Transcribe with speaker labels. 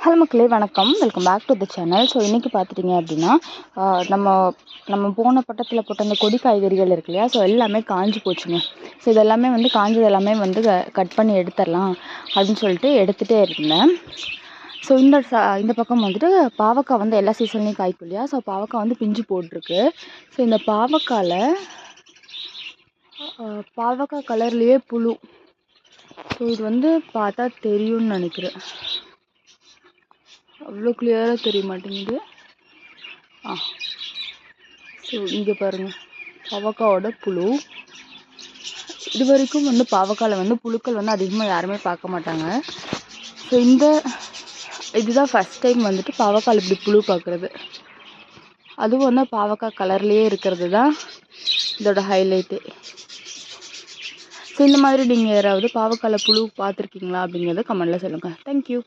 Speaker 1: Hello மக்களே, வணக்கம். Welcome back to the channel. So இன்றைக்கி பார்த்துட்டிங்க அப்படின்னா நம்ம போன பட்டத்தில் போட்ட அந்த கொடி காய்கறிகள் இருக்கு இல்லையா, ஸோ எல்லாமே காஞ்சி போச்சுங்க. ஸோ இதெல்லாமே காஞ்சது எல்லாமே கட் பண்ணி எடுத்துடலாம் அப்படின்னு சொல்லிட்டு எடுத்துகிட்டே இருந்தேன். ஸோ இந்த பக்கம் பாவக்காய் எல்லா சீசன்லேயும் காய்க்கும் இல்லையா, ஸோ பாவக்காய் பிஞ்சு போட்டிருக்கு. ஸோ இந்த பாவக்காய் கலர்லேயே புழு. ஸோ இது பார்த்தா தெரியும்னு நினைக்கிறேன். அவ்வளோ கிளியராக தெரிய மாட்டேங்குது. ஸோ இங்கே பாருங்கள், பாவக்காவோட புழு. இது வரைக்கும் பாவக்காயில் புழுக்கள் அதிகமாக யாருமே பார்க்க மாட்டாங்க. ஸோ இதுதான் ஃபஸ்ட் டைம் பாவக்காயில் இப்படி புழு பார்க்குறது. அதுவும் பாவக்காய் கலர்லேயே இருக்கிறது தான் இதோட ஹைலைட்டு. ஸோ இந்த மாதிரி நீங்கள் யாராவது பாவக்காயில் புழு பார்த்துருக்கீங்களா அப்படிங்கிறத கமெண்டில் சொல்லுங்கள். தேங்க்யூ.